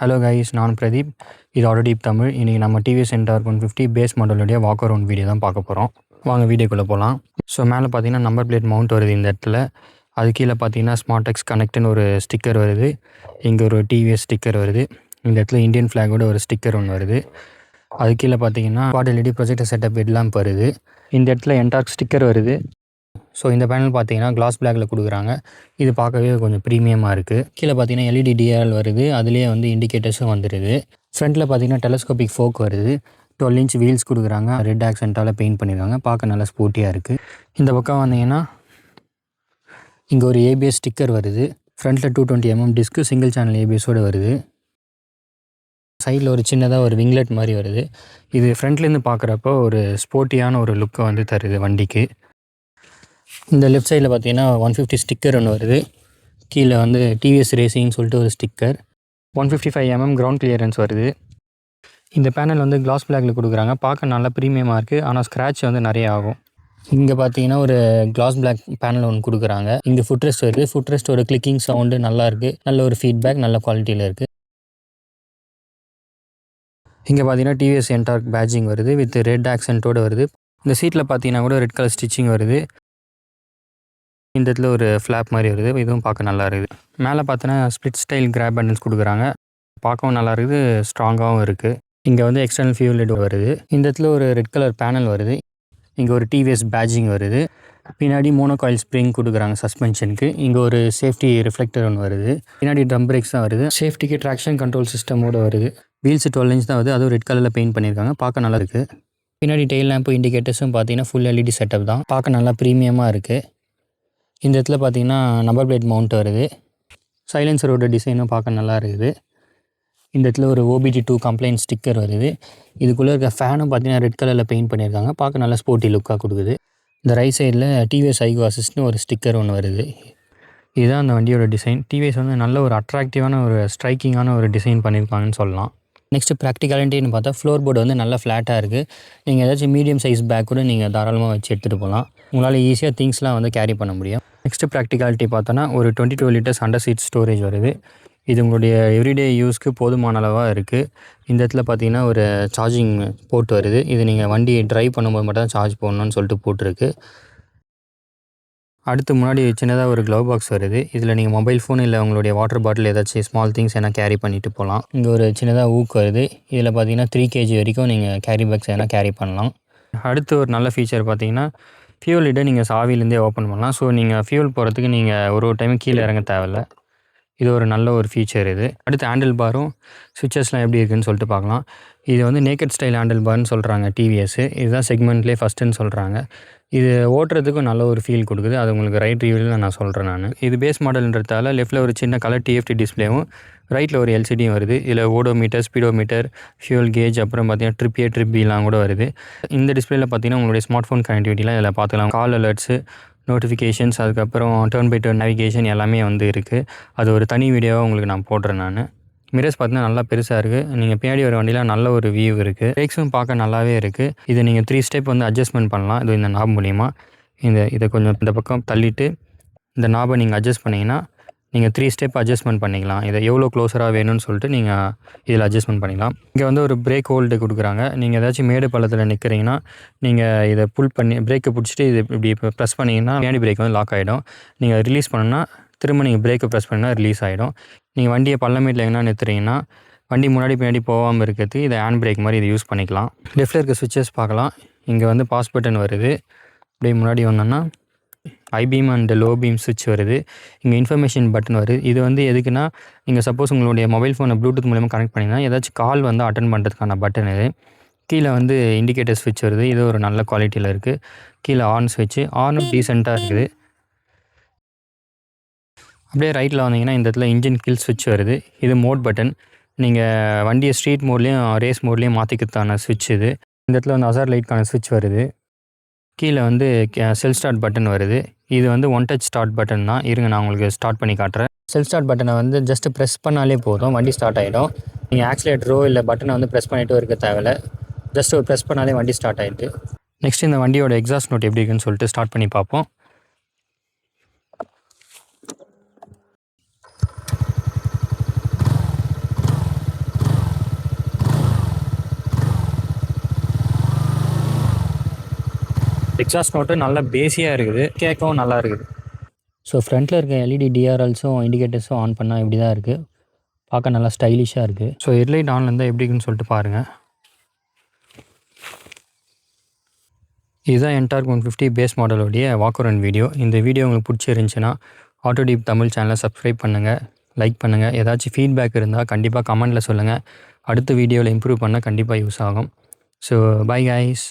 Hello guys, நான் பிரதீப். இது ஆடிடிப் தமிழ். இன்றைக்கி நம்ம டிவிஎஸ் என்டார்க் 150 பேஸ் மாடலுடைய வாக் அரவுண்ட் வீடியோ தான் பார்க்க போகிறோம். வாங்க வீடியோக்குள்ளே போகலாம். ஸோ மேலே பார்த்தீங்கன்னா நம்பர் பிளேட் மவுண்ட் வருது இந்த இடத்துல. அது கீழே பார்த்தீங்கன்னா ஸ்மார்ட் எக்ஸ் கனெக்ட்னு ஒரு ஸ்டிக்கர் வருது. இங்கே ஒரு டிவிஎஸ் ஸ்டிக்கர் வருது. இந்த இடத்துல இந்தியன் ஃப்ளாகோட ஒரு ஸ்டிக்கர் ஒன்று வருது. அது கீழே பார்த்தீங்கன்னா quad LED projector setup head lamp வருது. இந்த இடத்துல என்டார்க் ஸ்டிக்கர் வருது. ஸோ இந்த பேனல் பார்த்தீங்கன்னா கிளாஸ் பிளாக்கில் கொடுக்குறாங்க. இது பார்க்கவே கொஞ்சம் ப்ரீமியமாக இருக்குது. கீழே பார்த்தீங்கன்னா எல்இடி டிஆர்எல் வருது. அதுலேயே வந்து இண்டிகேட்டர்ஸும் வந்துடுது. ஃப்ரண்ட்டில் பார்த்தீங்கன்னா டெலஸ்கோபிக் ஃபோக் வருது. 12 இன்ச் வீல்ஸ் கொடுக்குறாங்க. ரெட் ஆக்சென்ட்டால் பெயிண்ட் பண்ணியிருக்காங்க. பார்க்க நல்லா ஸ்போர்ட்டியாக இருக்குது. இந்த பக்கம் வந்தீங்கன்னா இங்கே ஒரு ஏபிஎஸ் ஸ்டிக்கர் வருது. ஃப்ரண்ட்டில் 220mm டிஸ்க்கு சிங்கிள் சேனல் ஏபிஎஸோடு வருது. சைடில் ஒரு சின்னதாக ஒரு விங்லெட் மாதிரி வருது. இது ஃப்ரண்ட்லேருந்து பார்க்குறப்போ ஒரு ஸ்போர்ட்டியான ஒரு லுக்கை வந்து தருது வண்டிக்கு. இந்த லெஃப்ட் சைடில் பார்த்தீங்கன்னா 150 ஸ்டிக்கர் ஒன்று வருது. கீழே வந்து டிவிஎஸ் ரேசிங்னு சொல்லிட்டு ஒரு ஸ்டிக்கர். 155mm கிரவுண்ட் கிளியரன்ஸ் வருது. இந்த பேனல் வந்து கிளாஸ் பிளாக்கில் கொடுக்குறாங்க. பார்க்க நல்லா ப்ரீமியமாக இருக்குது. ஆனால் ஸ்க்ராட்ச் வந்து நிறைய ஆகும். இங்கே பார்த்தீங்கன்னா ஒரு கிளாஸ் பிளாக் பேனல் ஒன்று கொடுக்குறாங்க. இங்கே ஃபுட்ரெஸ்ட் வருது. ஃபுட்ரெஸ்ட்டோட கிளிக்கிங் சவுண்டு நல்லாயிருக்கு. நல்ல ஒரு ஃபீட்பேக், நல்ல குவாலிட்டியில் இருக்குது. இங்கே பார்த்தீங்கன்னா டிவிஎஸ் என்டார்க் பேட்ஜிங் வருது வித் ரெட் ஆக்சென்ட்டோடு வருது. இந்த சீட்டில் பார்த்தீங்கன்னா கூட ரெட் கலர் ஸ்டிச்சிங் வருது. இந்த இடத்துல ஒரு ஃப்ளாப் மாதிரி வருது. இதுவும் பார்க்க நல்லா இருக்குது. மேலே பார்த்தோன்னா ஸ்ப்ளிட் ஸ்டைல் கிராப் பேண்டல்ஸ் கொடுக்குறாங்க. பார்க்கவும் நல்லா இருக்குது, ஸ்ட்ராங்காகவும் இருக்குது. இங்கே வந்து எக்ஸ்டர்னல் ஃபியூல் லைட் வருது. இந்த இடத்துல ஒரு ரெட் கலர் பேனல் வருது. இங்கே ஒரு டிவிஎஸ் பேட்ஜிங் வருது. பின்னாடி மோனோகாயில் ஸ்ப்ரிங் கொடுக்குறாங்க சஸ்பென்ஷனுக்கு. இங்கே ஒரு சேஃப்டி ரிஃப்ளெக்டர் ஒன்று வருது. பின்னாடி ட்ரம் பிரேக்ஸ் தான் வருது. சேஃப்டிக்கு ட்ராக்ஷன் கண்ட்ரோல் சிஸ்டமோடு வருது. வீல்ஸ் 12 இன்ச் தான் வருது. அதுவும் ரெட் கலரில் பெயிண்ட் பண்ணியிருக்காங்க. பார்க்க நல்லா இருக்குது. பின்னாடி டெயில் லேம்பு இண்டிகேட்டர்ஸும் பார்த்தீங்கன்னா ஃபுல் எல்இடி செட்டப் தான். பார்க்க நல்லா ப்ரீமியமாக இருக்குது. இந்த இடத்துல பார்த்தீங்கன்னா நம்பர் பிளேட் மவுண்ட் வருது. சைலன்சரோட டிசைனும் பார்க்க நல்லா இருக்குது. இந்த இடத்துல ஒரு OBD2 கம்ப்ளைண்ட் ஸ்டிக்கர் வருது. இதுக்குள்ளே இருக்க ஃபேனும் பார்த்தீங்கன்னா ரெட் கலரில் பெயிண்ட் பண்ணியிருக்காங்க. பார்க்க நல்லா ஸ்போர்ட்டி லுக்காக கொடுக்குது. இந்த ரைட் சைடில் டிவிஎஸ் ஐகோ அசிஸ்ட்னு ஒரு ஸ்டிக்கர் ஒன்று வருது. இதுதான் அந்த வண்டியோட டிசைன். டிவிஎஸ் வந்து நல்ல ஒரு அட்ராக்டிவான ஒரு ஸ்ட்ரைக்கிங்கான ஒரு டிசைன் பண்ணியிருப்பாங்கன்னு சொல்லலாம். நெக்ஸ்ட்டு ப்ராக்டிகாலிட்டின்னு பார்த்தா ஃப்ளோர் போர்டு வந்து நல்லா ஃப்ளாட்டாக இருக்குது. நீங்கள் ஏதாச்சும் மீடியம் சைஸ் பேக் கூட நீங்கள் தாராளமாக வச்சு எடுத்துகிட்டு போகலாம். உங்களால் ஈஸியாக திங்ஸ்லாம் வந்து கேரி பண்ண முடியும். நெக்ஸ்ட்டு ப்ராக்டிகாலிட்டி பார்த்தோன்னா ஒரு 22 லிட்டர்ஸ் அண்டர் சீட் ஸ்டோரேஜ் வருது. இது உங்களுடைய எவ்ரிடே யூஸ்க்கு போதுமான அளவாக இருக்குது. இந்த இடத்துல பார்த்தீங்கன்னா ஒரு சார்ஜிங் போர்ட் வருது. இது நீங்கள் வண்டி ட்ரைவ் பண்ணும்போது மட்டும் தான் சார்ஜ் போடணும்னு சொல்லிட்டு போட்டிருக்கு. அடுத்து முன்னாடி சின்னதாக ஒரு க்ளவ் பாக்ஸ் வருது. இதில் நீங்கள் மொபைல் ஃபோன் இல்லை உங்களுடைய வாட்டர் பாட்டில் ஏதாச்சும் ஸ்மால் திங்ஸ் எதனா கேரி பண்ணிவிட்டு போகலாம். இங்கே ஒரு சின்னதாக ஊக்கு வருது. இதில் பார்த்தீங்கன்னா 3 kg வரைக்கும் நீங்கள் கேரி பேக்ஸ் எதனா கேரி பண்ணலாம். அடுத்து ஒரு நல்ல ஃபீச்சர் பார்த்தீங்கன்னா ஃபியூல் லிட்டை நீங்கள் சாவிலேருந்தே ஓப்பன் பண்ணலாம். ஸோ நீங்கள் ஃபியூல் போகிறதுக்கு நீங்கள் ஒரு டைம் கீழே இறங்க தேவையில்ல. இது ஒரு நல்ல ஒரு ஃபீச்சர் இது. அடுத்து ஹேண்டில் பாரும் சுவிச்சஸ்லாம் எப்படி இருக்குதுன்னு சொல்லிட்டு பார்க்கலாம். இது வந்து நேக்கட் ஸ்டைல் ஹேண்டில் பார்னு சொல்கிறாங்க டிவிஎஸ். இதுதான் செக்மெண்ட்லேயே ஃபஸ்ட்டுன்னு சொல்கிறாங்க. இது ஓட்டுறதுக்கும் நல்ல ஒரு ஃபீல் கொடுக்குது. அது உங்களுக்கு ரைட் ரிவ்யூவில் நான் சொல்கிறேன் நான். இது பேஸ் மாடல்ன்றதால லெஃப்ட்டில் ஒரு சின்ன கலர் TFT டிஸ்பிளேவும் ரைட்டில் ஒரு LCDயும் வருது. இதில் ஓடோமீட்டர், ஸ்பீடோமீட்டர், ஃபியூல் கேஜ், அப்புறம் பார்த்தீங்கன்னா ட்ரிப் A ட்ரிப் Bலாம் கூட வருது. இந்த டிஸ்பிளேயில் பார்த்தீங்கன்னா உங்களுடைய ஸ்மார்ட் ஃபோன் கனெக்டிவிட்டிலாம் இதில் பார்த்துக்கலாம். கால் அலர்ட்ஸு, நோட்டிஃபிகேஷன்ஸ், அதுக்கப்புறம் டர்ன் பை டர்ன் நேவிகேஷன் எல்லாமே வந்து இருக்குது. அது ஒரு தனி வீடியோவாக உங்களுக்கு நான் போடுறேன் நான். மிரர்ஸ் பார்த்தீங்கன்னா நல்லா பெருசாக இருக்குது. நீங்கள் பின்னாடி வர வண்டியில் நல்ல ஒரு வியூ இருக்குது. பிரேக்ஸும் பார்க்க நல்லாவே இருக்குது. இதை நீங்கள் 3 ஸ்டெப் வந்து அட்ஜஸ்ட்மெண்ட் பண்ணலாம். இது இந்த நாப் மூலிமா இதை கொஞ்சம் இந்த பக்கம் தள்ளிட்டு இந்த நாபை நீங்கள் அட்ஜஸ்ட் பண்ணிங்கன்னா நீங்கள் 3 ஸ்டெப் அட்ஜஸ்ட்மெண்ட் பண்ணிக்கலாம். இதை எவ்வளோ க்ளோஸராக வேணும்னு சொல்லிட்டு நீங்கள் இதில் அட்ஜஸ்ட்மெண்ட் பண்ணிக்கலாம். இங்கே வந்து ஒரு பிரேக் ஹோல்டு கொடுக்குறாங்க. நீங்கள் ஏதாச்சும் மேடு பள்ளத்தில் நிற்கிறீங்கன்னா நீங்கள் இதை புல் பண்ணி பிரேக்கை பிடிச்சிட்டு இது இப்படி ப்ரெஸ் பண்ணிங்கன்னா பின்னாடி பிரேக் வந்து லாக் ஆகிடும். நீங்கள் ரிலீஸ் பண்ணணுன்னா திரும்ப நீங்கள் பிரேக்கை ப்ரெஸ் பண்ணிங்கன்னா ரிலீஸ் ஆகிடும். நீங்கள் வண்டியை பள்ளமேட்டில் எங்கன்னா நிறுத்துறீங்கன்னா வண்டி முன்னாடி பின்னாடி போகாமல் இருக்கிறதுக்கு இதை ஹேண்ட் பிரேக் மாதிரி இதை யூஸ் பண்ணிக்கலாம். லெஃப்ட்டில் இருக்க சுவிச்சஸ் பார்க்கலாம். இங்கே வந்து பாஸ் பட்டன் வருது. அப்படியே முன்னாடி வந்தோன்னா ஐபீம் அண்ட் லோ பீம் சுவிட்ச் வருது. இங்கே இன்ஃபர்மேஷன் பட்டன் வருது. இது வந்து எதுக்குன்னா நீங்கள் சப்போஸ் உங்களுடைய மொபைல் ஃபோனை ப்ளூடூத் மூலமாக கனெக்ட் பண்ணிங்கன்னா ஏதாச்சும் கால் வந்து அட்டன் பண்ணுறதுக்கான பட்டன் இது. கீழே வந்து இண்டிகேட்டர் ஸ்விட்ச் வருது. இது ஒரு நல்ல குவாலிட்டியில் இருக்குது. கீழே ஆன் ஸ்விட்ச், ஆனும் டீசெண்டாக இருக்குது. அப்படியே ரைட்டில் வந்தீங்கன்னா இந்த இடத்துல இன்ஜின் கில் ஸ்விட்ச் வருது. இது மோட் பட்டன். நீங்கள் வண்டியை ஸ்ட்ரீட் மோட்லேயும் ரேஸ் மோட்லேயும் மாற்றிக்கிறதுக்கான ஸ்விட்ச் இது. இந்த இடத்துல வந்து ஹசார்ட் லைட்க்கான ஸ்விட்ச் வருது. கீழே வந்து செல்ஃப் ஸ்டார்ட் பட்டன் வருது. இது வந்து ஒன் டச் ஸ்டார்ட் பட்டன் தான். இருங்க நான் உங்களுக்கு ஸ்டார்ட் பண்ணி காட்டுறேன். செல்ஃப் ஸ்டார்ட் பட்டனை வந்து ஜஸ்ட் ப்ரெஸ் பண்ணாலே போதும், வண்டி ஸ்டார்ட் ஆகிடும். நீங்கள் ஆக்சிலேட்டரோ இல்லை பட்டனை வந்து ப்ரெஸ் பண்ணிவிட்டு இருக்க தேவையில்ல. ஜஸ்ட் ஒரு ப்ரெஸ் பண்ணாலே வண்டி ஸ்டார்ட் ஆகிடுது. நெக்ஸ்ட் இந்த வண்டியோட எக்ஸாஸ்ட் நோட் எப்படி இருக்குன்னு சொல்லிட்டு ஸ்டார்ட் பண்ணி பார்ப்போம். எக்ஸாஸ்ட் நோட்டு நல்லா பேஸியாக இருக்குது, கேட்கவும் நல்லா இருக்குது. ஸோ ஃப்ரண்ட்டில் இருக்க எல்இடி டிஆர்எல்ஸும் இண்டிகேட்டர்ஸும் ஆன் பண்ணால் இப்படி தான் இருக்குது. பார்க்க நல்லா ஸ்டைலிஷாக இருக்குது. ஸோ ஹெட்லைட் ஆனில் இருந்தால் எப்படி இருக்குன்னு சொல்லிட்டு பாருங்கள். இதுதான் என்டார்க் 150 பேஸ் மாடலோடைய வாக் அரவுண்ட் வீடியோ. இந்த வீடியோ உங்களுக்கு பிடிச்சிருந்துச்சுன்னா ஆட்டோ டீப் தமிழ் சேனலை சப்ஸ்கிரைப் பண்ணுங்கள், லைக் பண்ணுங்கள். ஏதாச்சும் ஃபீட்பேக் இருந்தால் கண்டிப்பாக கமெண்ட்டில் சொல்லுங்கள். அடுத்த வீடியோவில் இம்ப்ரூவ் பண்ண கண்டிப்பாக யூஸ் ஆகும். So bye guys.